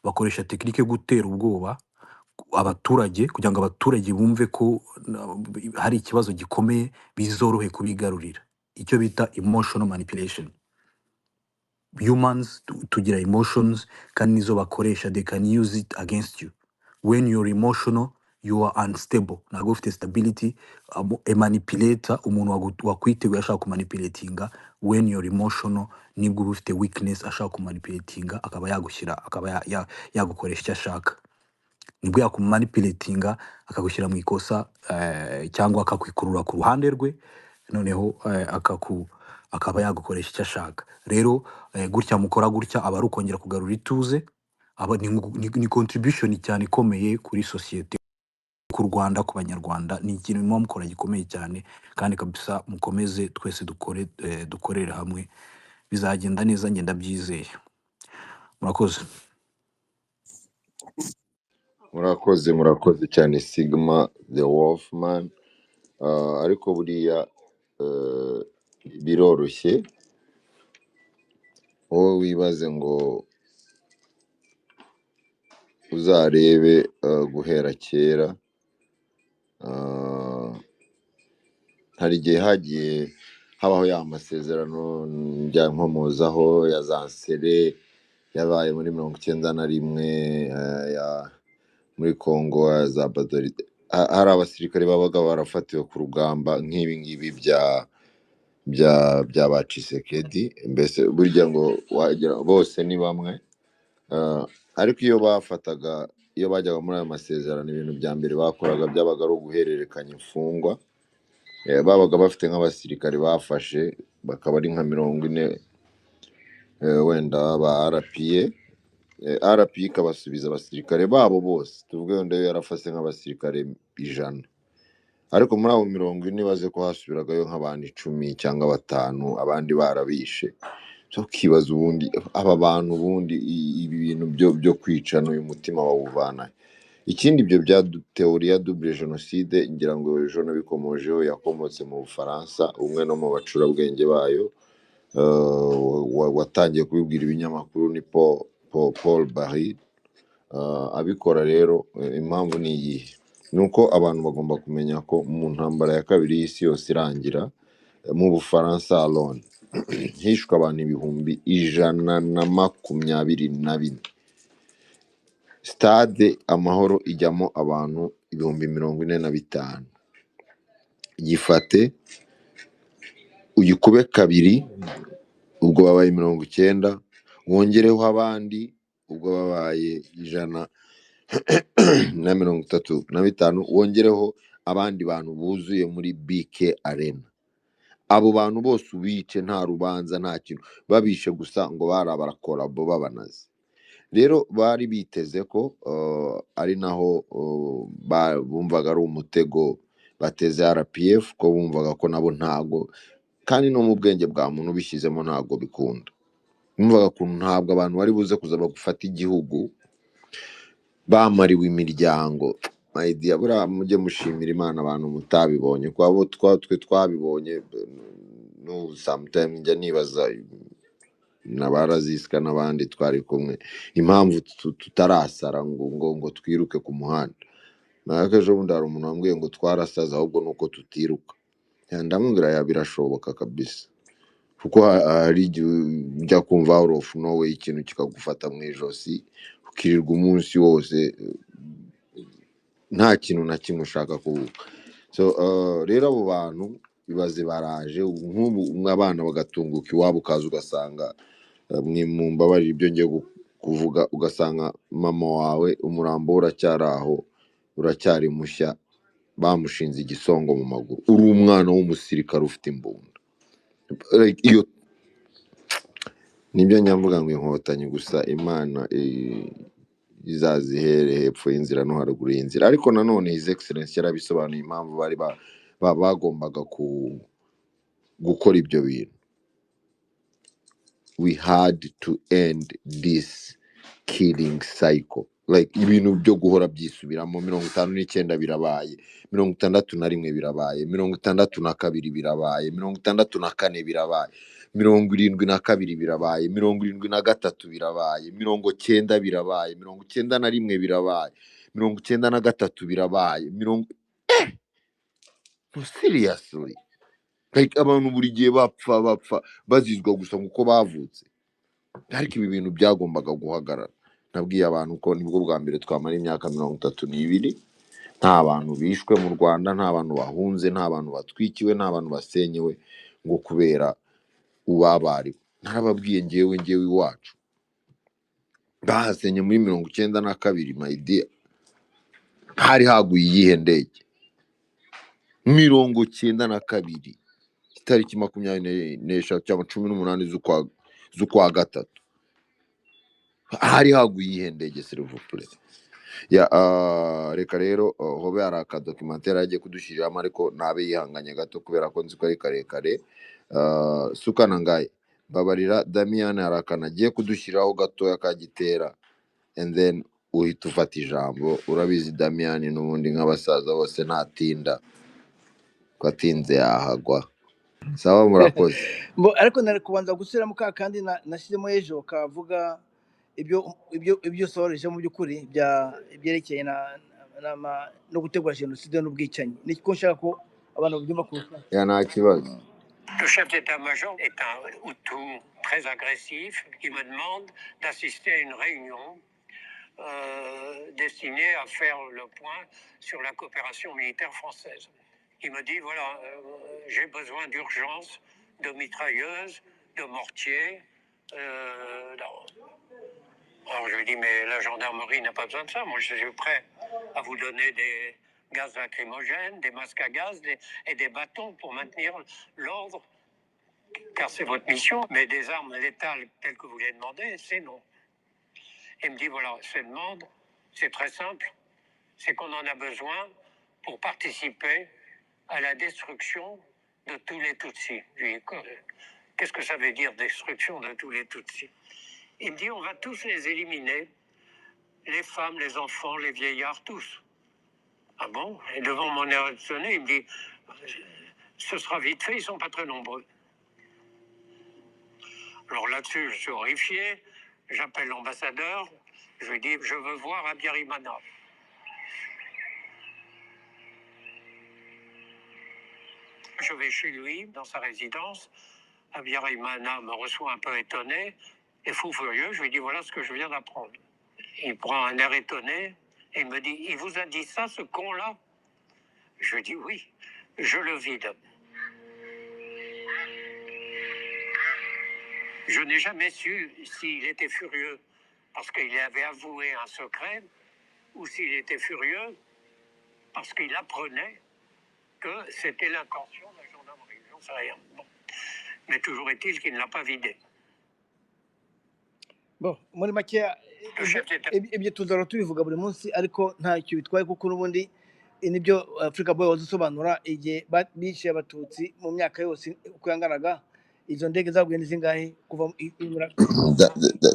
bakoresha tekinike yo gutera ubwoba abaturage kugira ngo abaturage bumve ko hari ikibazo gikomeye bizorohe kubigarurira, icyo bita emotional manipulation. Humans tugira emotions kandi nizo bakoresha, they can use it against you. When you're emotional you are unstable, ntabwo ufite stability. A manipulator, umuntu wakwiteguye ashaka kumanipulatinga, when you're emotional nibwo uba ufite weakness, ashaka kumanipulatinga akaba yagushyira, akaba yagukoresha icyo ashaka, nibwo yakumanipulatinga akagushyira mu ikosa, cyangwa akakwikurura ku ruhande rwe, noneho akaba yagukoresha icyo ashaka. Rero gutya mukora gutya aba ari ukongera kugarura ituze, aba ni contribution cyane ikomeye kuri societe, ku Rwanda, ku banyarwanda. Ni ikintu muba mukora gikomeye cyane, kandi kabisa mukomeze twese dukorere hamwe, bizagenda neza, ngenda byizeye. Murakoze. murakoze cyane Sigma the Wolfman. Ariko buriya biroroshye wowe wibaze ngo uzarebe guhera kera, hari igihe hagiye habaho ya masezerano njya nkomozaho ya za Nsere yabaye muri 91 muri Congo, ya za Badori. Hari abasirikare babaga barafatiwe ku rugamba nk'ibi ngibi bya ba Tshisekedi, mbese burya ngo wagira bose ni bamwe. Ariko iyo bajyaga muri ayo masezerano, ibintu bya mbere bakoraga byabaga ari uguhererekanya imfungwa. Babaga bafite nk'abasirikare bafashe bakaba ari nka 40 wenda ba RPA ikabasubiza abasirikare babo bose, tuvuge wenda yarafase nk'abasirikare 100, ariko muri abo 40 baze ko hasubiragayo nk'abantu 10 cyangwa 5 abandi barabishe. So kibaza ubundi aba bantu ubundi ibi bintu byo kwicana uyu mutima bawuvana. Ikindi ibyo bya teori ya double genocide, ngira ngo ejo nabikomojeho, yakomotse mu Bufaransa, umwe no mu bacurabwenge bayo watangiye kubibwira ibinyamakuru ni Paul Barry. Abikora rero impamvu ni iyihe? Nuko abantu bagomba kumenya ko mu ntambara ya kabiri y'isi yose irangira, mu Bufaransa alone hishwe abantu 124. Stade Amahoro ijyamo abantu 45,000. Gifate uyikube kabiri, ubwo babaye 90, wongereho abandi ubwo babaye 135, wongereho abandi bantu buzuye muri BK Arena. Abo bantu bose ubice nta rubanza nta kintu, babishe gusa ngo barakora bo babanaze. Rero bari biteze ko ari naho bumvaga ari umutego bateze RPF, ko bumvaga ko nabo ntago, kandi no mu bwenge bwa muntu bishyizemo ntago bikunda. Bumvaga ko ntabwo abantu bari buze kuza bagufata igihugu bamariwe imiryango. My dear, buriya mujye mushimira Imana abantu mutabibonye, kwa bo twe twabibonye. No sometimes njya nibaza nabarazisika n'abandi twari kumwe impamvu tutarasara ngo twiruke ku muhanda. Ejo bundi hari umuntu wambwiye ngo twarasaza ahubwo nuko tutiruka. Ndamubwira ya birashoboka kabisa, kuko hari igihe ujya kumva out of nowhere ikintu kikagufata mu ijosi ukirirwa umunsi wose nta kintu na kimwe ushaka kuvuga. So rero abo bantu bibaze baraje nk'ubu abana bagatunguka iwabo, ukaza ugasanga mwimumbabarira ibyo ngiye kuvuga, ugasanga mama wawe umurambo uracyari aho, uracyari mushya, bamushinze igisongo mu maguru, uri umwana w'umusirikare ufite imbunda. Iyo nibyo nyamvuga ngo inkotanyi gusa Imana izazihere hepfo y'inzira no haruguru y'inzira. Ariko nanone His Excellency yarabisobanuye impamvu bari bagombaga gukora ibyo bintu. We had to end this killing cycle. Like ibintu byo guhora byisubiramo. 59 birabaye, 61 birabaye, 62 birabaye, 64 birabaye, 72 birabaye, 73 birabaye, 90 birabaye, 91 birabaye, 93 birabaye, seriously, like abantu buri gihe bapfa bazizwa gusa nguko bavutse. Ariko ibi bintu byagombaga guhagarara. Nabwiye abantu ko nibwo bwa mbere twamara imyaka 32 nta bantu bishwe mu Rwanda, nta bantu bahunze, nta bantu batwikiwe, nta bantu basenyewe ngo kubera ubabari. Narababwiye ngewe iwacu bahasenye muri 92 my dear, hari haguye iyihe ndege? 92 itariki 24 cyangwa 18 z'ukwa gatatu hari haguye iyihe ndege s'il vous plaît? Ya reka rero hobe hari akadocumentary agiye kudushyiriramo, ariko nabe yihanganye gato kubera ko nzi ko ari karekare. Sukana ngaye babarira Damian hari akana agiye kudushyiraho gatoya ka Gitera, and then uhita ufata ijambo. Urabizi Damian n'ubundi nk'abasaza bose ntatinda, ko atinze yahagwa. Sawa, murakoze. Ariko nari kubanza gusubiramo ka kandi nashyizemo ejo kavuga ibyo soreje mu by'ukuri byerekeye no gutegura jenoside n'ubwicanyi. Niko nshaka ko abantu babyumva kurusha. Ya nta kibazo. Le chef d'état-major est un Hutu très agressif qui me demande d'assister à une réunion destinée à faire le point sur la coopération militaire française. Il me dit, voilà, j'ai besoin d'urgence de mitrailleuses, de mortiers. Alors je lui dis, mais la gendarmerie n'a pas besoin de ça. Moi, je suis prêt à vous donner des gaz lacrymogènes, des masques à gaz et des bâtons pour maintenir l'ordre, car c'est votre mission. Mais des armes létales telles que vous les demandez, c'est non. Il me dit, voilà, cette demande, c'est très simple, c'est qu'on en a besoin pour participer à la destruction de tous les Tutsis. Je lui dis, qu'est-ce que ça veut dire, destruction de tous les Tutsis? Il me dit, on va tous les éliminer, les femmes, les enfants, les vieillards, tous. Ah bon? Et devant mon air étonné, il me dit, ce sera vite fait, ils sont pas très nombreux. Alors là-dessus, je suis horrifié, j'appelle l'ambassadeur, je lui dis, je veux voir Habyarimana. Je vais chez lui, dans sa résidence. Habyarimana me reçoit un peu étonné et fou furieux. Je lui dis, voilà ce que je viens d'apprendre. Il prend un air étonné et il me dit, il vous a dit ça, ce con-là? Je lui dis, oui, je le vide. Je n'ai jamais su s'il était furieux parce qu'il avait avoué un secret ou s'il était furieux parce qu'il apprenait que c'était l'intention de la gendarmerie. J'en sais rien. Bon. Mais toujours est-il qu'il ne l'a pas vidé. Bon, muri make ibyo tuzara tubivuga buri munsi, ariko ntacyo bitwaye kuko n'ubundi nibyo Africa Boy wazisobanura igihe bishe abatutsi mu myaka yose uko yanganaga. Izo ndege zaguye zingahe kuva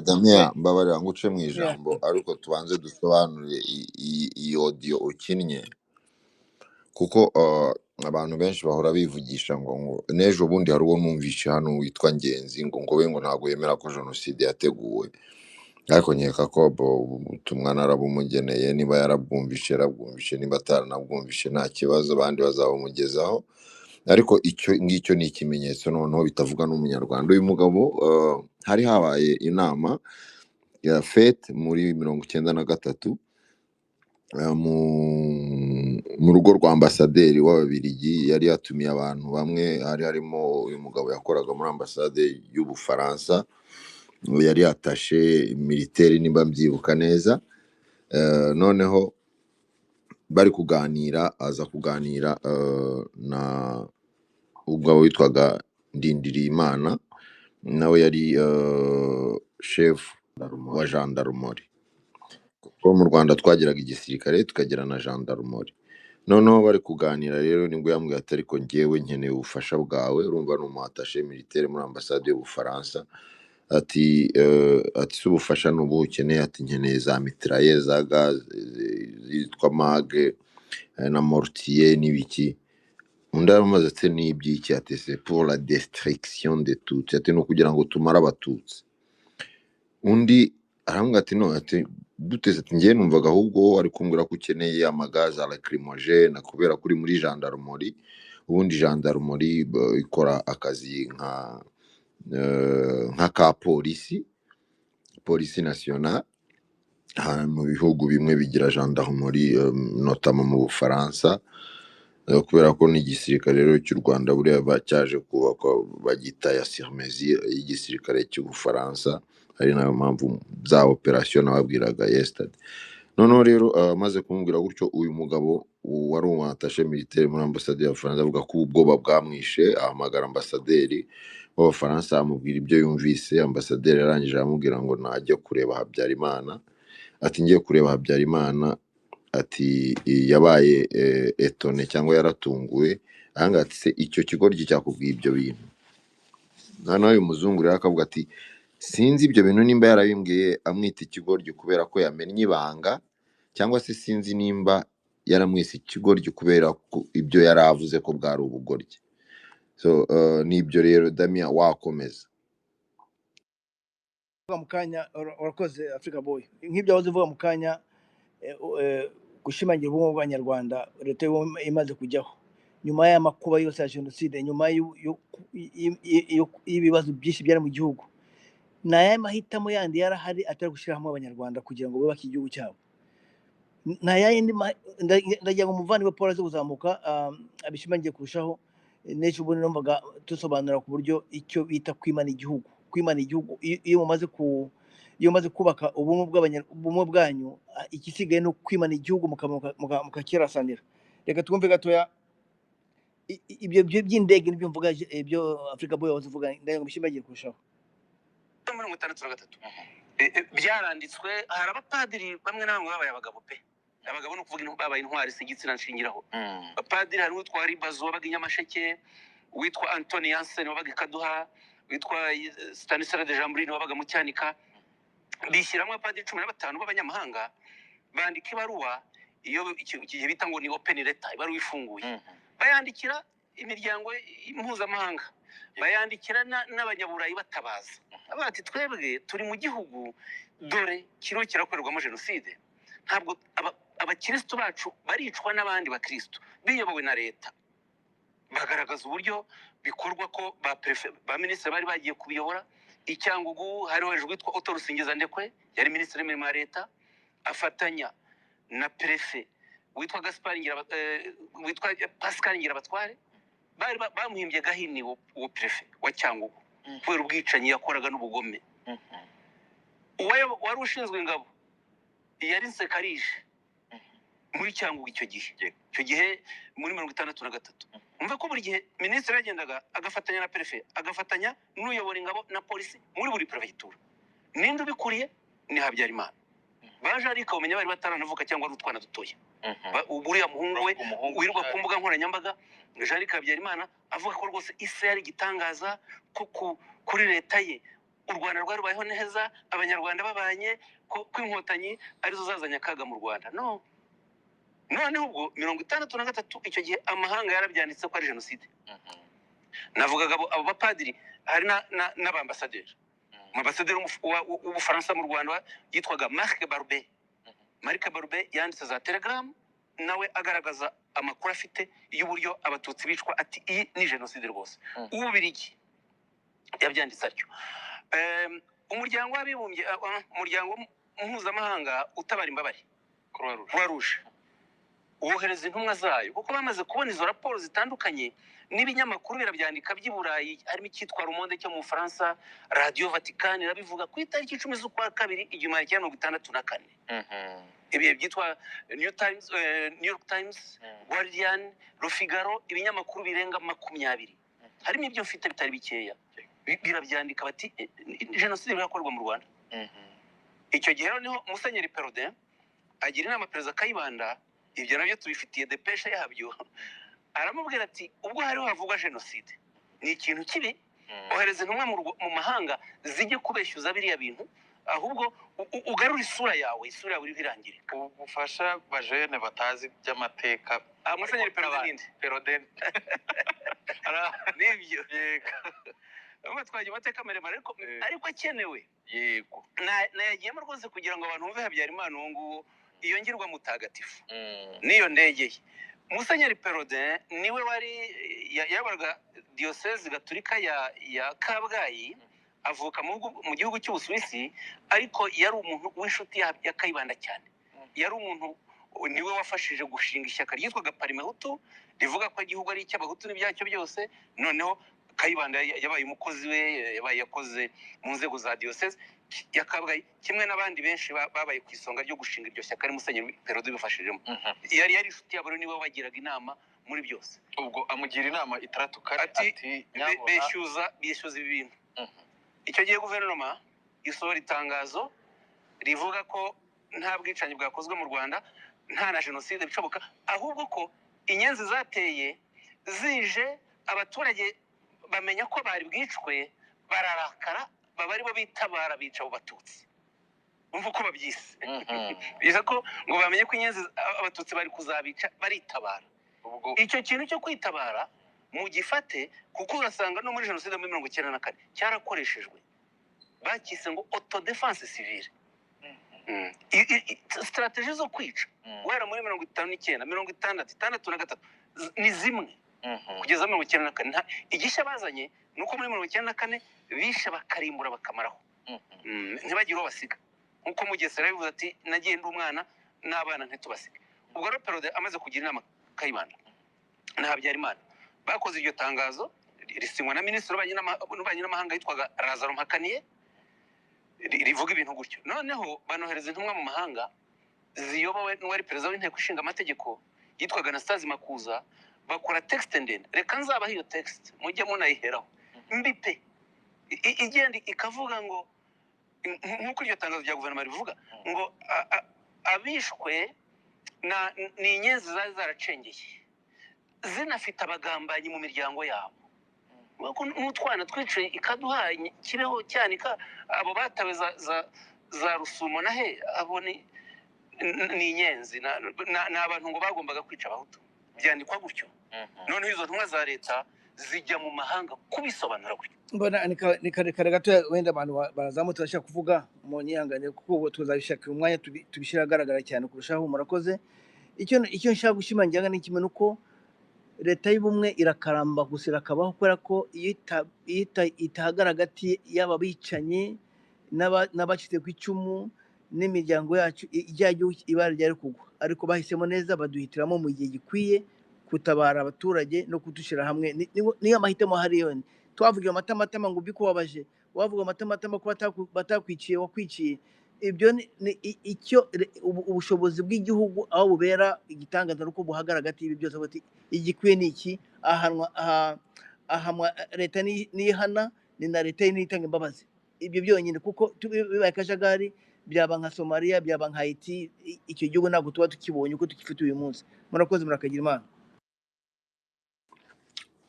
Damien, mbabarira nguce mu ijambo, ariko tubanze dusobanure iyi audio ukinnye, kuko abantu benshi bahora bivugisha ngo n'ejo bundi hari uwo numvishe hano witwa Ngenzi ngo we ngo ntabwo yemera ko jenoside yateguwe. Ariko nkeka ko ubutumwa narabumugeneye, niba yarabwumvishe, niba ataranabwumvishe nta kibazo, abandi bazabumugezaho. Ariko icyo ngicyo ni ikimenyetso noneho bitavuga n'umunyarwanda. Uyu mugabo hari habaye inama ya fete muri 93 mu rugo rwa ambasaderi w'Ababiligi. Yari yatumiye abantu bamwe, hari harimo uyu mugabo yakoraga muri ambasade y'Ubufaransa, yari yatashe militaire nimba mbyibuka neza. Noneho bari kuganira, aza kuganira na umugabo witwaga Ndindirimana, nawe yari chef wa gendarmerie. Kuko mu Rwanda twagiraga igisirikare tukagira na gendarmerie. Noneho bari kuganira rero nibwo yambwiye ati ariko ngewe nkeneye ubufasha bwawe. Urumva ni umuattaché militaire muri ambasade y'Ubufaransa. Ati ubufasha n'ubu ukeneye? Ati nkeneye za mitraille, za gaz zitwa mag na mortier n'ibiki. undi aramaze ati n'ibyiki ati c'est pour la destruction de tout ati no kugira ngo tumare abatutsi undi arambwira ati no ati duteze ati ngiye numvaga ahubwo ari kumbwira ko ukeneye amagaza lacrymogène kubera kuri muri gendarmerie ubundi gendarmerie ikora akazi nka ka polisi nationale mu bihugu bimwe bigira gendarmerie notamment mu Bufaransa kubera ko n'igisirikare rero cy'u Rwanda buriya bacyaje kubakwa bagita ya Sirmezi y'igisirikare cy'Ubufaransa ari nayo mpamvu za operation nababwiraga yesterday noneho rero maze kumubwira gutyo uyu mugabo wari uwatashe militaire muri ambassade ya France avuga ko ubwoba bwamwishe ahamagara ambasaderi w'Abafaransa amubwira ibyo yumvise ambasaderi yarangije amubwira ngo najya kureba Habyarimana ati ngiye kureba Habyarimana ati yabaye etone cyangwa yaratunguwe ahanga ati se icyo kigoryi cyakubwiye ibyo bintu noneho uyu muzungu rero akavuga ati sinzi ibyo bintu nimba yarabimbwiye amwita ikigoryi kubera ko yamennye ibanga cyangwa se sinzi nimba yaramwise ikigoryi kubera ko ibyo yaravuze ko bwari ubugoryi so nibyo rero Damien wakomeza mu kanya urakoze Africa Boy nk'ibyo wazo uvuga mu kanya gushimangira ubumwe bw'Abanyarwanda leta imaze kujyaho nyuma y'amakuba yose ya jenoside nyuma y'ibibazo byinshi byari mu gihugu naya mahitamo yandi yarahari atari gushyira hamwe Abanyarwanda kugira ngo bubake igihugu cyabo nayindi ndagira ngo umuvandimwe Paul aze kuzamuka abishimangiye kurushaho n'ejo ubundi numvaga dusobanura ku buryo icyo bita kwimana igihugu iyo umaze kubaka ubumwe bwanyu ikisigaye no kwimana igihugu mukakirasanira reka twumve gatoya ibyo by'indege nibyo mvuga ibyo Africa Boy wavuga ndagira ngo bishimangiye kurushaho muri 63 byaranditswe hari abapadiri bamwe na bamwe babaye abagabo pe abagabo no kuvuga babaye intwari sigitsina nshingiraho abapadiri hari utwa Ribazo wabaga Nyamasheke witwa Anthony Jansen wabaga Kaduha witwa Stanislas de Jambrine wabaga mu Cyanika bishyiramo abapadiri 15 b'abanyamahanga bandika ibaruwa iyo igihe bita ngo ni open letter ibaruwa ifunguye bayandikira imiryango impuzamahanga bayandikira n'abanyaburayi batabaza abati twebwe turi mu gihugu dore kiro kirakorerwamo jenoside ntabwo abakristo bacu baricwa n'abandi bakristo biyobowe na leta bagaragaza uburyo bikorwa ko ba ministre bari bagiye kubiyobora icyangugu hariho hejuru witwa Otto Rusingizandekwe yari ministre w'imirimo ya leta afatanya na prefe witwa witwa Pascal Ngirabatware bari bamuhimbye Gahini wo prefe wa Cyangugu kubera ubwicanyi yakoraga n'ubugome wari ushinzwe ingabo yari Nsekarije muri Cyangugu icyo gihe muri 63 umva ko buri gihe ministre yagendaga agafatanya na prefe agafatanya n'uyobora ingabo na polisi muri buri prefecture ninde ubikuriye ni Habyarimana baje ariko umenya bari bataranavuka cyangwa ari utwana dutoye buriya muhungu we wirirwa ku mbuga nkoranyambaga Jean Habyarimana avuga ko rwose isi yari gitangaza ko kuri leta ye u Rwanda rwari rubayeho neza Abanyarwanda babanye ko inkotanyi arizo zazanya akaga mu Rwanda noneho ubwo 63 icyo gihe amahanga yarabyanditse ko ari jenoside navugaga abo bapadiri hari n'abambasaderi ambasaderi w'Ubufaransa mu Rwanda yitwaga Marc Barbe yanditse za telegram nawe agaragaza amakuru afite y'uburyo abatutsi bicwa ati iyi ni jenoside rwose Ububirigi yabyanditse atyo umuryango w'abibumbye umuryango mpuzamahanga utabara imbabare Croix Rouge wohereza intumwa zayo kuko bamaze kubona izo raporo zitandukanye n'ibinyamakuru birabyandika by'Iburayi harimo icyitwa Le Monde cyo mu Faransa Radio Vatican irabivuga ku itariki 10 z'ukwa kabiri 1964 ibihe byitwa New York Times Guardian Le Figaro ibinyamakuru birenga 20 harimo ibyo mfite bitari bikeya birabyandika bati jenoside irakorwa mu Rwanda icyo gihe niho Musenyeri Perrodin agira inama Perezida Kayibanda ibyo nabyo tubifitiye depesha yabyo aramubwira ati ubwo hariho havugwa jenoside ni ikintu kibi ohereza intumwa mu mahanga zijye kubeshyuza biriya bintu ahubwo ugarura isura yawe iriho irangirika. Ubufasha bajene batazi by'amateka. Musenyeri Perodeni nibyo yego bamwe twagiye amateka maremare ariko akenewe yego nayagiyemo rwose kugira ngo abantu bumve Habyarimana uwo nguwo iyo ngirwa mutagatifu niyo ndegeye. Musenyeri Perodin niwe wari yabaga diocese gatolika ya Kabgayi, avuka mu gihugu cy'Ubusuwisi, ariko yari umuntu w'inshuti ya Kayibanda cyane. Yari umuntu niwe wafashije gushinga ishyaka ryitwaga Parimehutu rivuga ko igihugu ari icy'abahutu n'ibyacyo byose. Noneho Kayibanda yabaye umukozi we, yabaye yakoze mu nzego za diocese ya Kabgayi, kimwe n'abandi benshi babaye ku isonga ryo gushinga iryo shyaka ari Musenyeri Perodin bifashijemo. Yari inshuti yabo, niwe wagiraga inama muri byose. Ubwo amugira inama itaratuka ati beshyuza ibi bintu. Icyo gihe guverinoma isohora itangazo rivuga ko nta bwicanyi bwakozwe mu Rwanda, nta na jenoside bishoboka, ahubwo ko inyenzi zateye zije abaturage bamenya ko bari bwicwe, bararakara, baba ari bo bitabara bica abo Batutsi. Umva uko babyise. Biza ko ngo bamenye ko inyenzi Abatutsi bari kuzabica baritabara. Icyo kintu cyo kwitabara mu gifate, kuko urasanga no muri jenoside muri 1994 cyarakoreshejwe, bakise ngo autodefense civile. Strategie zo kwica guhera muri 59 56 ni zimwe kugeza 1994. Igishya bazanye nuko muri 1994 bisha bakarimbura bakamaraho, ntibagire uwo basiga, nkuko Mugesera yabivuze ati nagiye ndi umwana n'abana ntitubasiga. Ubwo rero Perodin amaze kugira inama Kayibanda na Habyarimana, bakoze iryo tangazo risinywa na minisitiri w'ububanyi n'amahanga yitwaga Lazaro Mpakaniye, rivuga ibintu gutyo. Noneho banohereza intumwa mu mahanga ziyobowe n'uwari perezida w'inteko ishinga amategeko yitwaga Anastase Makuza, bakora text ndende. Reka nzabaho iyo text mujye munayiheraho mbi pe, igenda ikavuga ngo nk'uko iryo tangazo rya guverinoma rivuga ngo abishwe ni inyenzi zari zaracengeye, zinafite abagambanyi mu miryango yabo, n'utwana twicaye ikaduhaye kibeho cyane abo batawe za Rusumo na he, abo ni inyenzi, ni abantu ngo bagombaga kwica abahutu, byandikwa gutyo. Noneho izo ntumwa za leta zijya mu mahanga kubisobanura gutyo. Mbona ni kare gato wenda abantu barazamutse bashaka kuvuga mu nyihangane, kuko tuzabishaka umwanya tubishira agaragara cyane kurushaho. Murakoze. Icyo nshaka gushimangira ni kimwe, nuko leta y'ubumwe irakaramba gusa irakabaho, kubera ko iyo itahagarara hagati y'aba bicanyi n'abacitse ku icumu n'imiryango yacu, ijyayo ibara ryari kugwa. Ariko bahisemo neza, baduhitiramo mu gihe gikwiye gutabara abaturage no kudushyira hamwe. Niyo amahitamo ahari yone. Twavuga amatamatama ngo bikubabaje, wavuga amatamatama ko batakwiciye wakwiciye. Ibyo icyo ubushobozi bw'igihugu aho bubera igitangaza nuko buhagara hagati y'ibi byose, bati igikwiye ni iki, ahanwa leta nihana, ni na leta nitanga imbabazi. Ibyo byonyine, kuko bibaye akajagari byaba nka Somalia, byaba nka Haiti, icyo gihugu ntabwo tuba tukibonye uko tukifite uyu munsi. Murakoze, murakagira Imana.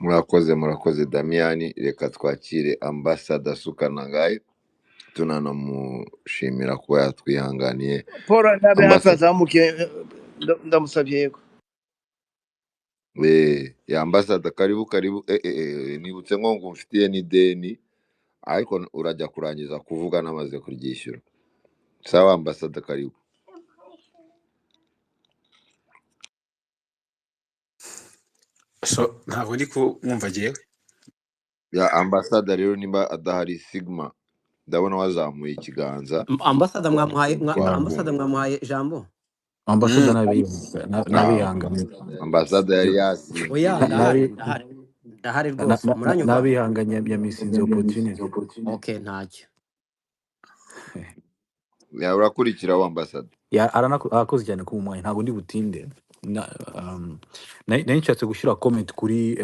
Murakoze Damiani. Reka twakire Ambassador Sukanangaye, tunanamushimira kuba yatwihanganiye. Paul nabe hazamuke, ndamusabye yego. Ya Ambassador, karibu. Nibutse ngo ngumfitiye n'ideni, ariko urajya kurangiza kuvuga namaze kuryishyura. Sawa Ambassador, karibu. So ntabwo ndi kumwumva jewe. Ya Ambassador rero nimba adahari Sigma, ndabona wazamuye ikiganza. Ambassador mwamuhaye jambo. Ambassador nabihanganye. Ambassador yari yasinze. Oya ndahari rwose, muranyumva? Nabihanganye ya missing opportunity. Okay, ntacyo. Ya urakurikira wa Ambassador. Ya arakoze cyane ku mwanya, ntabwo ndi butinde. Nshatse gushyira comment kuri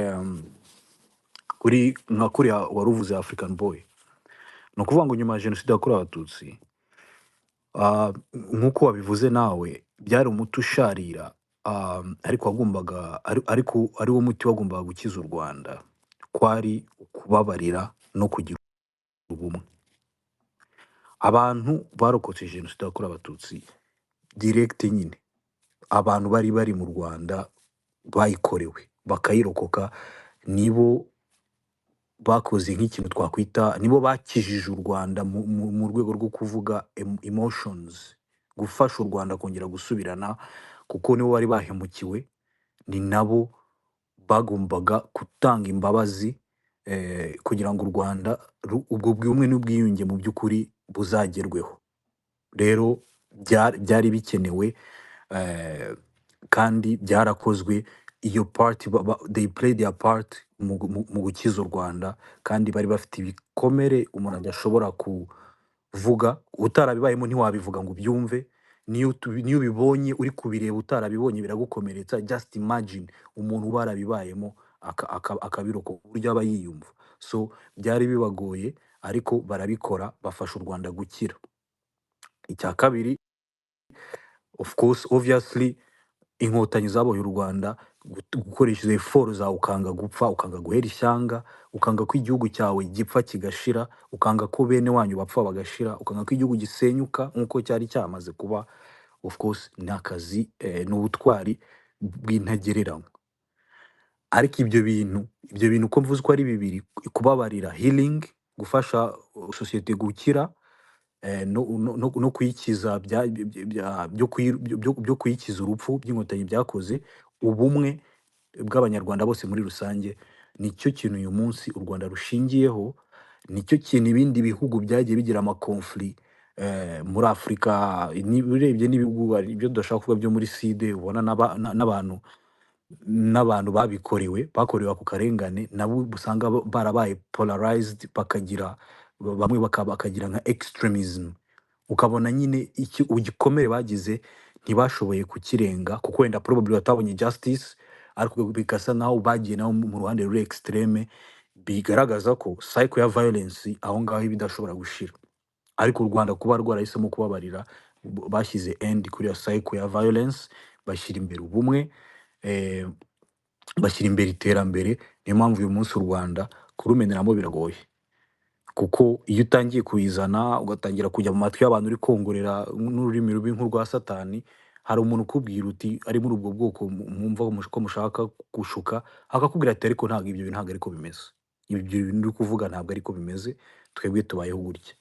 nka kuri waruvuze African Boy. No kuvuga ngo nyuma ya jenoside yakorewe Abatutsi, nk'uko wabivuze nawe, byari umuti usharira, ariko wagombaga ari wo muti wagombaga gukiza u Rwanda, kwari kubabarira no kugira ubumwe. abantu barokotse jenoside yakorewe abatutsi direct nyine, abantu bari mu Rwanda bayikorewe bakayirokoka, nibo bakoze nk'ikintu twakwita, nibo bakijije u Rwanda mu rwego rwo kuvuga emotions, gufasha u Rwanda kongera gusubirana, kuko nibo bari bahemukiwe, ni nabo bagombaga gutanga imbabazi kugira ngo u Rwanda ubwo bw'ubumwe n'ubwiyunge mu by'ukuri buzagerweho. Rero byari bikenewe, eh, kandi byarakozwe. Iyo part they played their part mu gukiza u Rwanda, kandi bari bafite ibikomere umuntu adashobora kuvuga, utarabibayemo ntiwabivuga ngo ubyumve, niyo ubibonye uri kubireba utarabibonye biragukomeretsa. Just imagine umuntu uba yarabibayemo akabirokoka uburyo aba yiyumva. So byari bibagoye ariko barabikora, bafasha u Rwanda gukira. Icya kabiri, of course obviously, inkotanyi zabohoye u Rwanda, gukoresha izo effort zawe, ukanga gupfa, ukanga guhera ishyanga, ukanga ko igihugu cyawe gipfa kigashira, ukanga ko bene wanyu bapfa bagashira, ukanga ko igihugu gisenyuka nk'uko cyari cyamaze kuba. Of course ni akazi, ni ubutwari bw'intagereranywa. Ariko ibyo bintu uko mvuze ko ari bibiri, kubabarira, healing, gufasha sosiyete gukira, no kuyikiza byo kuyikiza urupfu by'inkotanyi byakoze, ubumwe bw'abanyarwanda bose muri rusange, nicyo kintu uyu munsi u Rwanda rushingiyeho, nicyo kintu ibindi bihugu byagiye bigira amakonfli muri Afurika. Urebye n'ibihugu ibyo tudashaka kuvuga byo muri side, ubona n'abantu bakorewe ako karengane, nabo usanga barabaye polarized, bamwe bakagira nka extremism, ukabona nyine igikomere bagize ntibashoboye kukirenga, kuko wenda probably batabonye justice, ariko bigasa naho bagiye naho mu ruhande ruri extreme, bigaragaza ko cycle ya violence aho ngaho ibidashobora gushira. Ariko u Rwanda kuba rwarahisemo kubabarira, bashyize end kuri ya cycle ya violence, bashyira imbere ubumwe, bashyira imbere iterambere. Niyo mpamvu uyu munsi u Rwanda kurumeneramo biragoye, kuko iyo utangiye kuyizana ugatangira kujya mu matwi y'abantu uri kongorera n'ururimi rubi nk'urwa Satani, hari umuntu ukubwira uti ari muri ubwo bwoko mwumva ko mushaka gushuka, akakubwira ati ariko ntabwo ibyo bintu ntabwo ariko bimeze, ibyo bintu uri kuvuga ntabwo ariko bimeze, twebwe tubayeho gutya.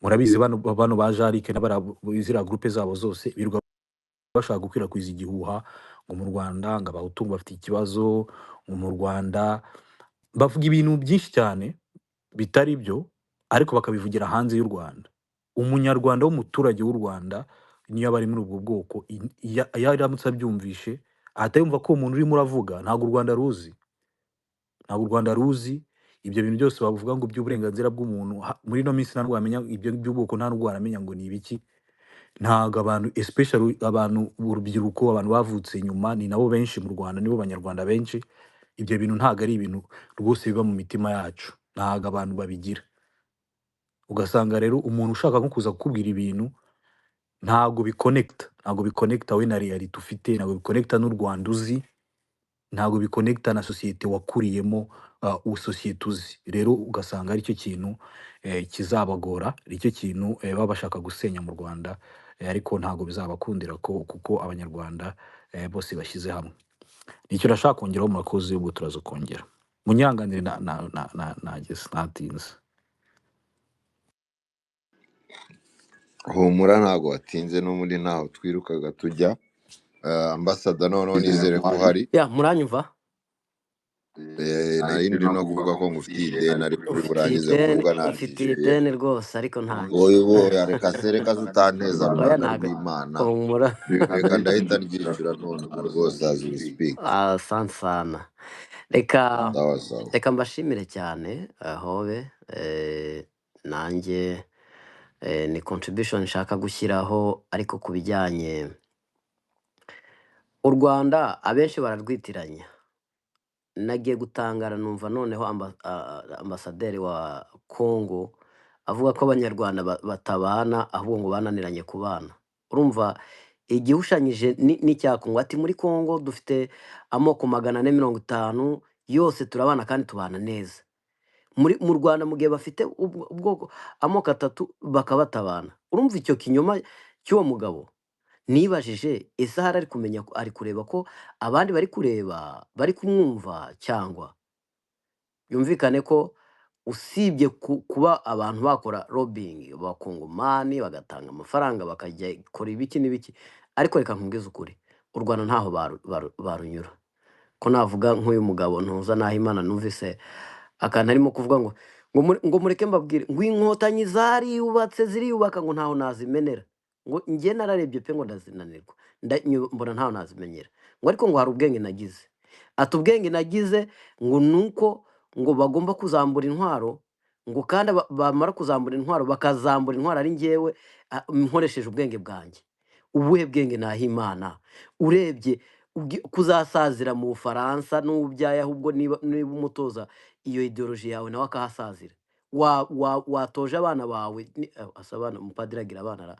Murabizi bano ba Jarike n'iziriya groupe zabo zose birirwa bashaka gukwirakwiza igihuha ngo mu Rwanda ngo abahutu bafite ikibazo, ngo mu Rwanda bavuga ibintu byinshi cyane bitari byo, ariko bakabivugira hanze y'u Rwanda. Umunyarwanda w'umuturage w'u Rwanda niyo aba ari muri ubwo bwoko, iyo aramutse abyumvishe ahita yumva ko umuntu urimo uravuga ntabwo u Rwanda ruzi, ntabwo u Rwanda ruzi ibyo bintu byose bavuga ngo by'uburenganzira bw'umuntu. Muri ino minsi ntabwo wamenya ibyo by'ubwoko, nta nubwo waramenya ngo ni ibiki. Ntabwo abantu, especially abantu urubyiruko, abantu bavutse nyuma, ni nabo benshi mu Rwanda, nibo banyarwanda benshi. Ibyo bintu ntabwo ari ibintu rwose biba mu mitima yacu, ntabwo abantu babigira. Ugasanga rero umuntu ushaka nko kuza kukubwira ibintu ntabwo bikonekta we na reality ufite, ntabwo bikonekta n'u Rwanda uzi, ntabwo bikonekta na sosiyete wakuriyemo, sosiyete uzi. Rero ugasanga aricyo kintu kizabagora, aricyo kintu baba bashaka gusenya mu Rwanda, ariko ntabwo bizabakundira kuko abanyarwanda bose bashyize hamwe. Nicyo nashaka kongeraho, murakoze, ubwo turaza kongera. Munyanganire nageze natinze. Humura ntabwo watinze, n'ubundi ntaho twirukaga tujya. Ambassador, noneho nizere ko uhari. muranyumva? Nari ndi no kuvuga ko ngufitiye ideni, ariko urangiza kuvuga Mfitiye nabyishyuye. ideni rwose, ariko ntacyo. Oya reka utanteza mu Oya, ruhando ntabwo. rw'Imana, Humura. reka ndahita ryishyura none rwose as we speak. Asante sana. Reka Sawa. mbashimire cyane, Hobe. Nanjye ni contribution nshaka gushyiraho, ariko ku bijyanye u Rwanda abenshi bararwitiranya. Nagiye gutangara numva noneho ambasaderi wa Congo avuga ko abanyarwanda batabana, ahubwo ngo bananiranye kubana. Urumva igihushanyije n'icya Congo, ati muri Congo dufite amoko 450 yose turabana kandi tubana neza. mu Rwanda mu gihe bafite ubwoko amoko atatu bakaba batabana. Urumva icyo kinyoma cy'uwo mugabo? Nibajije ese ahari ari kumenya ari kureba ko abandi bari kureba bari kumwumva, cyangwa byumvikane ko usibye kuba abantu bakora lobbying abakongomani bagatanga amafaranga bakajya kora ibiki n'ibiki, ariko reka nkubwize ukuri, u Rwanda ntaho barunyura. Ko navuga nk'uyu mugabo ntuza Nahimana, numvise akantu arimo kuvuga ngo mureke mbabwire ngo inkotanyi zariyubatse ziriyubaka ngo ntaho nazimenera, ngo njye nararebye pe ngo ndazinanirwa, mbona ntaho nazimenyera, ngo ariko ngo hari ubwenge nagize. Ati ubwenge nagize ngo nuko ngo bagomba kuzambura intwaro, ngo kandi bamara kuzambura intwaro bakazambura intwaro ari njyewe nkoresheje ubwenge bwanjye. Ubuhe bwenge Nahimana? Urebye kuzasazira mu Bufaransa n'ubyaye, ahubwo niba umutoza iyo ideology yawe nawe akahasazira, watoje abana bawe asabana umupadiri agira abana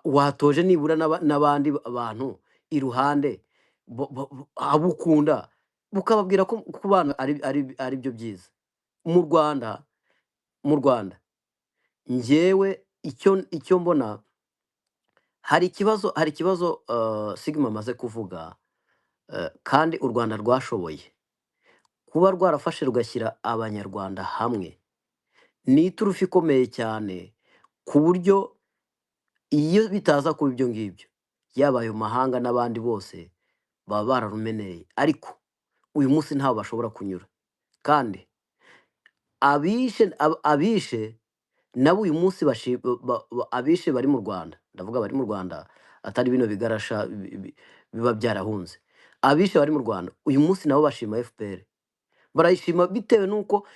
watoje nibura n'abandi bantu iruhande abukunda, bukababwira ko kubana ari byo byiza. Mu Rwanda njyewe icyo mbona, hari ikibazo Sigma amaze kuvuga, kandi u Rwanda rwashoboye kuba rwarafashe rugashyira abanyarwanda hamwe. Ni iturufu ikomeye cyane, ku buryo iyo bitaza kuba ibyo ngibyo, yaba ayo mahanga n'abandi bose baba bararumeneye. Ariko uyu munsi ntaho bashobora kunyura, kandi abishe nabo uyu munsi abishe bari mu Rwanda, ndavuga bari mu Rwanda atari bino bigarasha biba byarahunze. Abishe bari mu Rwanda uyu munsi nabo bashima FPR, barayishima bitewe n'uko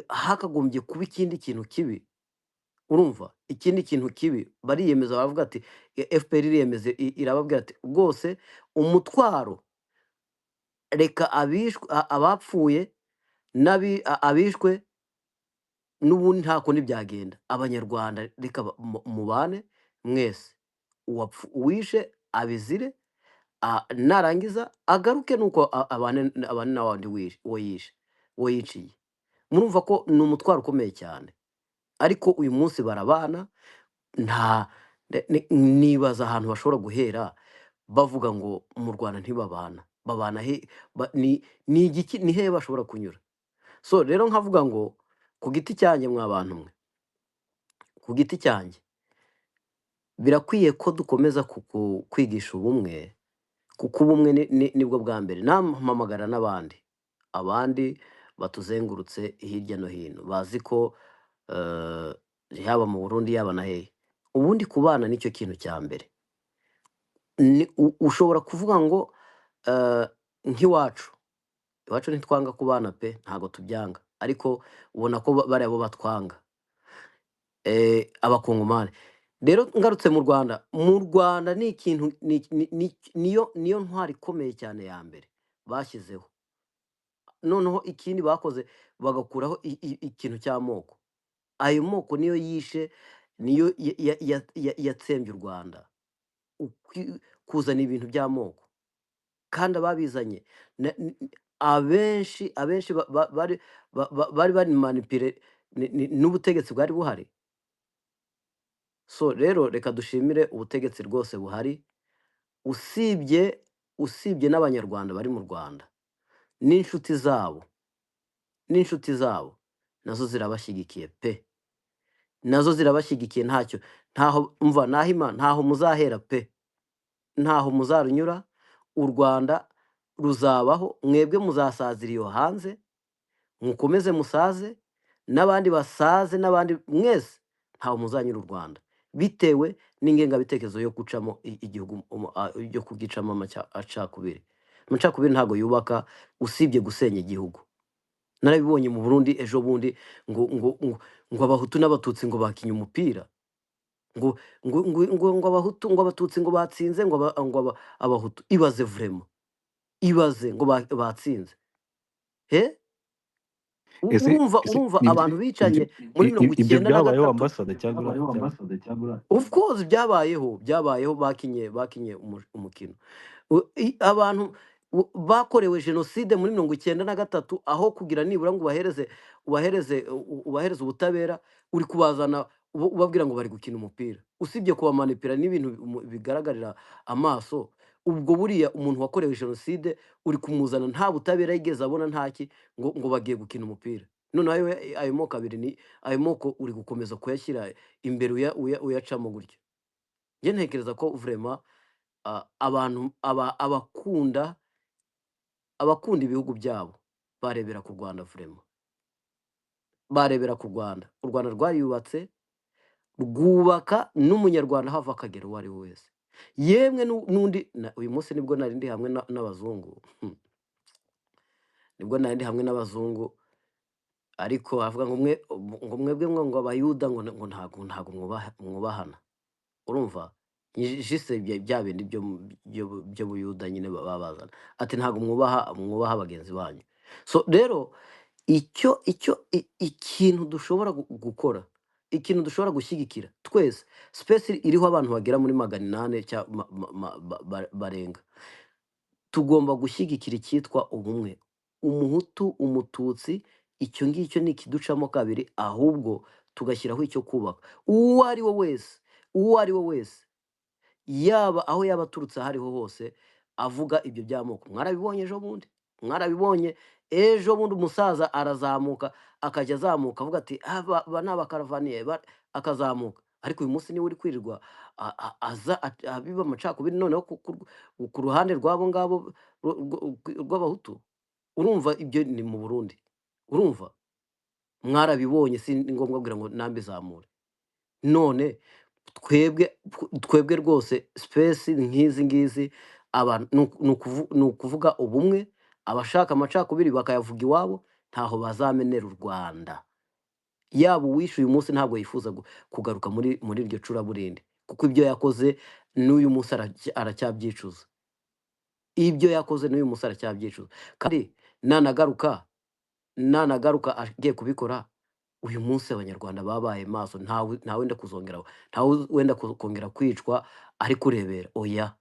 hakagombye kuba ikindi kintu kibi. Urumva ikindi kintu kibi, bariyemeza baravuga ati FPR iriyemeze irababwira ati rwose umutwaro reka abapfuye abishwe n'ubundi nta kundi byagenda, abanyarwanda reka mubane mwese, uwishe abizire, narangiza agaruke nuko abane n'abandi uwo yiciye. Murumva ko ni umutwaro ukomeye cyane, ariko uyu munsi barabana. Nibaza ahantu bashobora guhera bavuga ngo mu Rwanda ntibabana, babana ni hehe bashobora kunyura? So rero nkavuga ngo ku giti cyanjye, mwa bantu mwe, ku giti cyanjye birakwiye ko dukomeza kwigisha ubumwe, kuko ubumwe nibwo bwa mbere. Nampamagara abandi batuzengurutse hirya no hino, bazi ko yaba mu Burundi yaba na hehe, ubundi kubana nicyo kintu cya mbere. Ushobora kuvuga ngo nk'iwacu ntitwanga kubana pe, ntago tubyanga, ariko ubona ko bariya bo batwanga, abakongomani. Rero ngarutse mu Rwanda ni ikintu niyo ntwari ikomeye cyane ya mbere bashyizeho. Noneho ikindi bakoze bagakuraho ikintu cy'amoko. Ayo moko niyo yishe, niyo yatsembye u Rwanda, kuzana ibintu by'amoko, kandi ababizanye abenshi bari manipire n'ubutegetsi bwari buhari. So rero reka dushimire ubutegetsi rwose buhari, usibye n'abanyarwanda bari mu Rwanda n'inshuti zabo nazo zirabashyigikiye pe, nazo zirabashyigikiye. Ntaho mva Nahimana, ntaho muzahera pe, ntaho muzarunyura. U Rwanda ruzabaho, mwebwe muzasazira iyo hanze, mukomeze musaze, n'abandi basaze, n'abandi mwese ntaho muzanyura u Rwanda, bitewe n'ingengabitekerezo yo gucamo igihugu, yo kugicamo amacakubiri. Amacakubiri ntago yubaka, usibye gusenya igihugu. Narabibonye mu Burundi ejo bundi, ngo abahutu n'abatutsi ngo bakinye umupira, ngo abatutsi ngo batsinze, ngo abahutu. Ibaze vraiment, ibaze ngo batsinze. Urumva abantu bicanye muri ibyo 93. byabayeho ambasada cyangwa Of course byabayeho bakinye umukino. Abantu bakorewe jenoside muri 1993 aho kugira nibura ngo ubahereze ubutabera, uri kubazana ubabwira ngo bari gukina umupira, usibye kubamanipira n'ibintu bigaragarira amaso. Ubwo buriya umuntu wakorewe jenoside uri kumuzana nta butabera yigeze abona, ntaki ngo bagiye gukina umupira. None ayo moko abiri ni ayo moko uri gukomeza kuyashyira imbere uyacamo gutyo. Njye ntekereza ko vraiment abantu abakunda ibihugu byabo barebera ku Rwanda vraiment, barebera ku Rwanda. U Rwanda rwariyubatse, rwubaka n'umunyarwanda hava akagera uwo ari we wese, yemwe n'undi. Uyu munsi nibwo nari ndi hamwe n'abazungu nibwo nari ndi hamwe n'abazungu, ariko avuga ngo mwebwe ngo abayuda ngo ntago mwubahana. Urumva jise bya bindi byo buyuda nyine babazana, ati ntago mwubaha bagenzi banyu. So rero ikintu dushobora gukora, ikintu dushobora gushyigikira twese, space iriho abantu bagera muri 800 barenga, tugomba gushyigikira icyitwa ubumwe. Umuhutu, umututsi, icyo ngicyo ni ikiducamo kabiri, ahubwo tugashyiraho icyo kubaka. Uwo ari we wese yaba aho yaba aturutse aho ariho hose avuga ibyo by'amoko. Mwarabibonye ejo bundi umusaza arazamuka, akajya azamuka avuga ati aba ni abakaravaniye, akazamuka. Ariko uyu munsi niwe uri kwirirwa abiba amacakubiri noneho ku ruhande rw'abo ngabo rw'abahutu. Urumva ibyo ni mu Burundi, urumva mwarabibonye, si ngombwa kugira ngo nambe zamure. None twebwe rwose space nk'izi ngizi abantu ni ukuvuga ubumwe. Abashaka amacakubiri bakayavuga iwabo, ntaho bazamenera u Rwanda. Yaba uwishe uyu munsi ntabwo yifuza kugaruka muri iryo curaburindi, kuko ibyo yakoze n'uyu munsi aracyabyicuza. Kandi nanagaruka agiye kubikora, uyu munsi abanyarwanda babaye maso, nta wenda kongera kwicwa ari kurebera. Oya,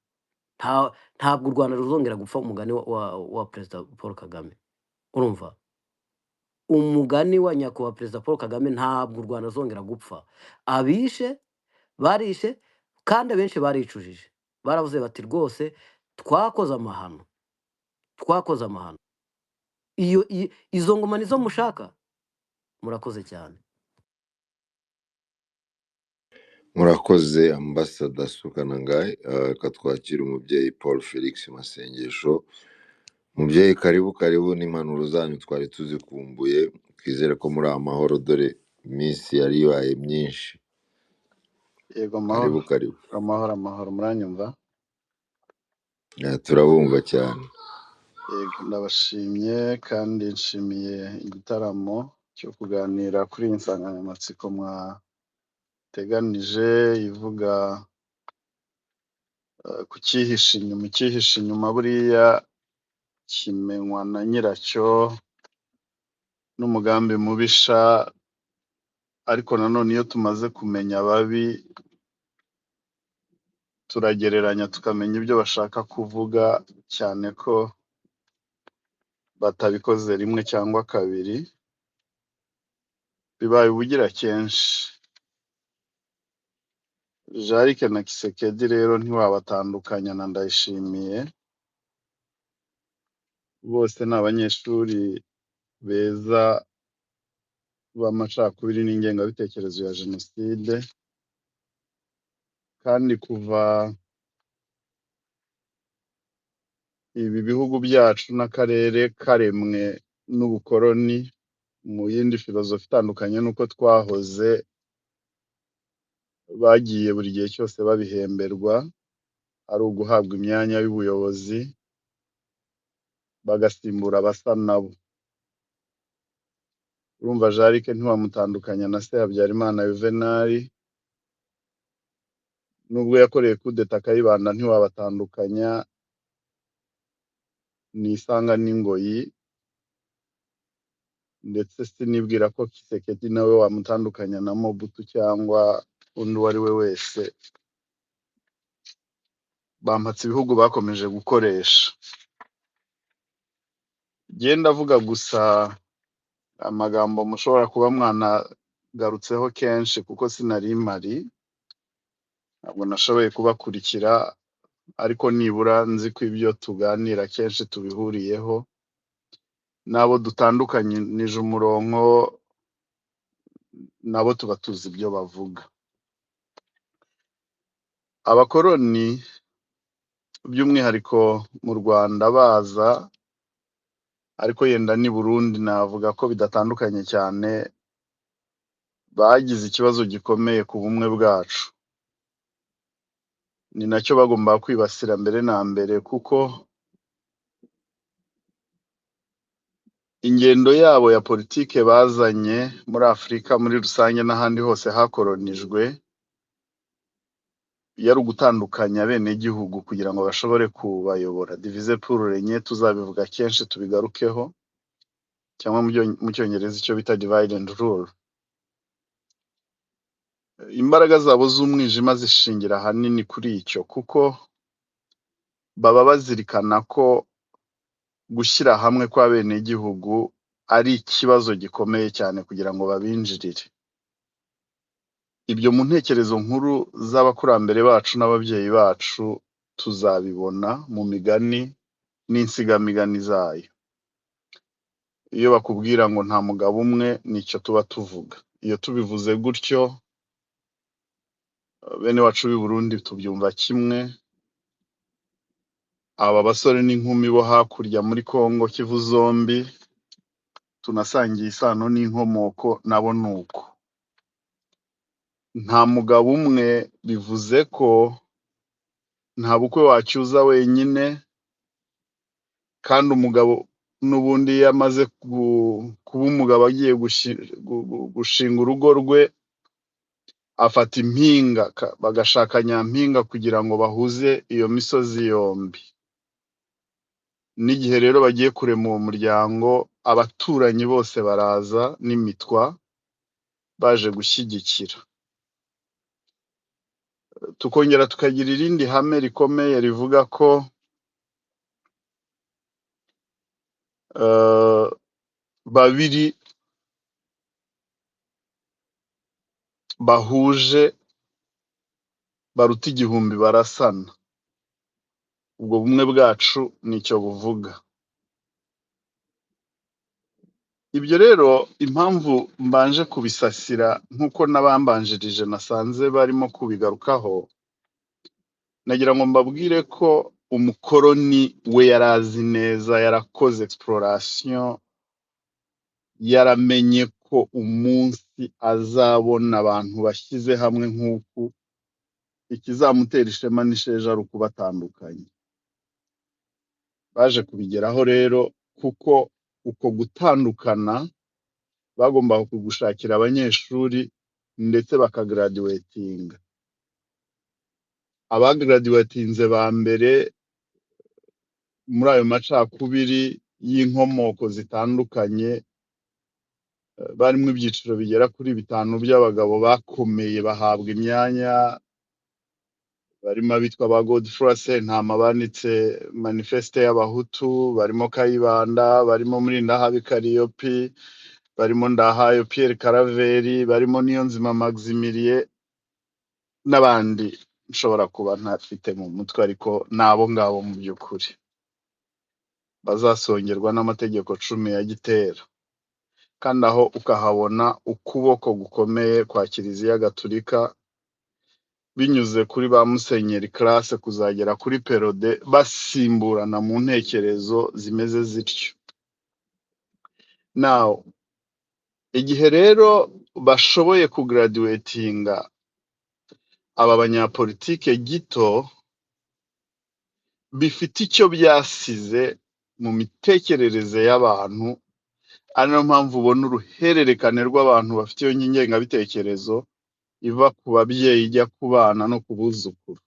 ntabwo u Rwanda ruzongera gupfa, umugani wa Perezida Paul Kagame. Urumva umugani wa nyakubahwa Perezida Paul Kagame, ntabwo u Rwanda ruzongera gupfa. Abishe barishe, kandi abenshi baricujije, baravuze bati rwose twakoze amahano. Izo ngoma nizo mushaka. Murakoze cyane. murakoze ambassador Sukanangai. Reka twakire umubyeyi Paul Felix Masengesho. Mubyeyi karibu n'impanuro zanyu twari tuzikumbuye, twizere ko muri amahoro, dore iminsi yari ibaye myinshi. Yego, amahoro Karibu amahoro, muranyumva? turabumva cyane. Yego, ndabashimye kandi nshimiye igitaramo cyo kuganira kuri iyi nsanganyamatsiko mwateganije ivuga ku cyihishe inyuma buriya kimenywa na nyiracyo n'umugambi mubisha. Ariko nanone iyo tumaze kumenya ababi, turagereranya tukamenya ibyo bashaka kuvuga, cyane ko batabikoze rimwe cyangwa kabiri, bibaye ubugira kenshi. Jarike na Kisekedi rero ntiwabatandukanya na Ndayishimiye, bose ni abanyeshuri beza b'amacakubiri n'ingengabitekerezo ya jenoside. Kandi kuva ibi bihugu byacu n'akarere karemwe n'ubukoloni mu yindi filozofi itandukanye n'uko twahoze, bagiye buri gihe cyose babihemberwa, ari uguhabwa imyanya y'ubuyobozi bagasimbura abasa nabo. Urumva Jarike ntiwamutandukanya na se Habyarimana Yuvenali, nubwo yakoreye kudeta Kayibanda ntiwabatandukanya n'Isanga n'Ingoyi, ndetse sinibwira ko Kisekedi nawe wamutandukanya na Mobutu cyangwa undi uwo ari we wese. Bampatse ibihugu bakomeje gukoresha. genda avuga gusa amagambo mushobora kuba mwanagarutseho kenshi kuko sinari mpari, ntabwo nashoboye kubakurikira, ariko nibura nzi ko ibyo tuganira kenshi tubihuriyeho, n'abo dutandukanyije umurongo nabo tuba tuzi ibyo bavuga. Abakoroni by'umwihariko mu Rwanda baza, ariko yenda ni Burundi navuga ko bidatandukanye cyane, bagize ikibazo gikomeye ku bumwe bwacu. Ni nacyo bagomba kwibasira mbere na mbere, kuko ingendo yabo ya politike bazanye muri Afurika muri rusange n'ahandi hose hakoronijwe, yari ugutandukanya bene gihugu kugira ngo bashobore kubayobora. Diviser pour régner, tuzabivuga kenshi tubigarukeho, cyangwa mu cyongereza icyo bita divide and rule. Imbaraga zabo z'umwijima zishingira ahanini kuri icyo, kuko baba bazirikana ko gushyira hamwe kwa bene gihugu ari ikibazo gikomeye cyane kugira ngo babinjirire. Ibyo mu ntekerezo nkuru z'abakurambere bacu n'ababyeyi bacu tuzabibona mu migani n'insigamigani zayo. Iyo bakubwira ngo nta mugabo umwe, nicyo tuba tuvuga. Iyo tubivuze gutyo, bene wacu b'i Burundi tubyumva kimwe, aba basore n'inkumi bo hakurya muri Kongo Kivu zombi tunasangiye isano n'inkomoko nabo nuko. Nta mugabo umwe bivuze ko nta bukwe wacyuza wenyine, kandi umugabo n'ubundi iyo amaze kuba umugabo agiye gushinga urugo rwe, afata impinga, bagashaka nyampinga kugira ngo bahuze iyo misozi yombi. N'igihe rero bagiye kurema uwo muryango, abaturanyi bose baraza n'imitwa baje gushyigikira. Tukongera tukagira irindi hame rikomeye rivuga ko babiri bahuje baruta igihumbi barasana. Ubwo bumwe bwacu nicyo buvuga. Ibyo rero impamvu mbanje kubisasira nk'uko n'abambanjirije nasanze barimo kubigarukaho, nagira ngo mbabwire ko umukoroni we yarazi neza, yarakoze exploration, yaramenye ko umunsi azabona abantu bashyize hamwe nk'uku, ikizamutera ishema n'isheja ari ukubatandukanya. Baje kubigeraho rero, kuko uko gutandukana bagombaga kugushakira abanyeshuri ndetse bakagraduatinga. Abagraduatinze ba mbere muri ayo macakubiri y'inkomoko zitandukanye, barimo ibyiciro bigera kuri 5 by'abagabo bakomeye bahabwa imyanya, barimo abitwa ba Godefroid Sentama banditse manifeste y'abahutu, barimo Kayibanda, barimo Mulindahabi Kariyopi, barimo Ndahayo Pierre Karaveri, barimo Niyonzima Maximilien n'abandi nshobora kuba ntafite mu mutwe, ariko nabo ngabo mu by'ukuri bazasongerwa n'amategeko 10 ya Gitera. Kandi aho ukahabona ukuboko gukomeye kwa Kiliziya Gatulika, binyuze kuri ba Musenyeri Classe kuzagera kuri Perode, basimburana mu ntekerezo zimeze zityo. Now, igihe rero bashoboye kugraduatinga aba banyapolitike gito, bifite icyo byasize mu mitekerereze y'abantu, ari nayo mpamvu ubona uruhererekane rw'abantu bafite iyo ngengabitekerezo iva ku babyeyi ijya ku bana no ku buzukuru.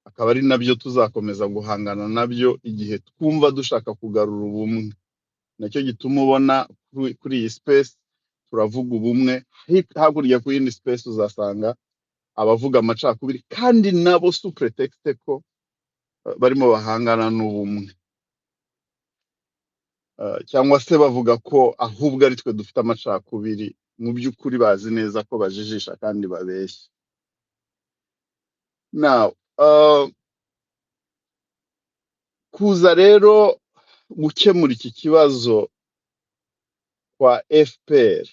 Akaba ari nabyo tuzakomeza guhangana nabyo igihe twumva dushaka kugarura ubumwe. Nacyo gituma ubona kuri iyi space turavuga ubumwe, hakurya ku yindi space uzasanga abavuga amacakubiri, kandi nabo sous prétexte ko barimo bahangana n'ubumwe. cyangwa se bavuga ko ahubwo ari twe dufite amacakubiri, mu by'ukuri bazi neza ko bajijisha kandi babeshya. Now, kuza rero gukemura iki kibazo kwa FPR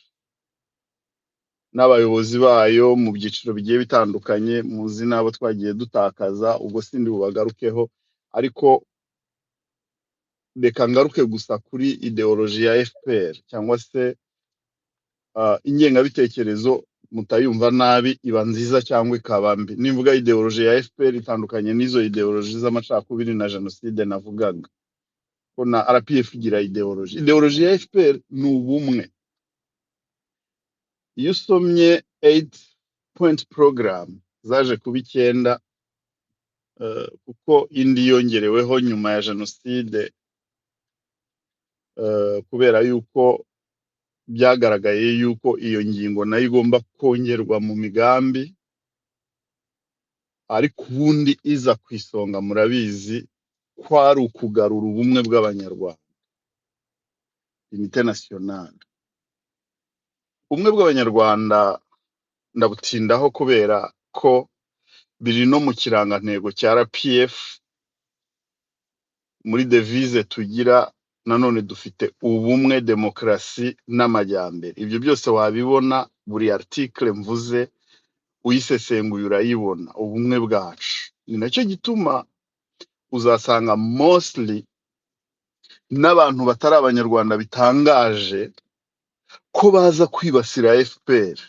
n'abayobozi bayo mu byiciro bigiye bitandukanye, muzi n'abo twagiye dutakaza, ubwo sindi bubagarukeho, ariko reka ngaruke gusa kuri ideoloji ya FPR cyangwa se ingengabitekerezo, mutayumva nabi, iba nziza cyangwa ikaba mbi. Nimvuga ideoloji ya FPR itandukanye n'izo ideoloji z'amacakubiri na jenoside navugaga. Ko na RPF igira ideoloji. Ideoloji ya FPR ni ubumwe. Iyo usomye 8-point program zaje kuba 9, kuko indi yongereweho nyuma ya jenoside, kubera yuko byagaragaye yuko iyo ngingo nayo igomba kongerwa mu migambi, ariko ubundi iza ku isonga murabizi ko ari ukugarura ubumwe bw'abanyarwanda, unité nationale. Ubumwe bw'abanyarwanda ndabutindaho kubera ko biri no mu kirangantego cya RPF, muri devise tugira. Nanone dufite ubumwe, demokarasi n'amajyambere. Ibyo byose wabibona, buri article mvuze uyisesenguye urayibona, ubumwe bwacu. Ni nacyo gituma uzasanga mostly n'abantu batari abanyarwanda bitangaje ko baza kwibasira FPR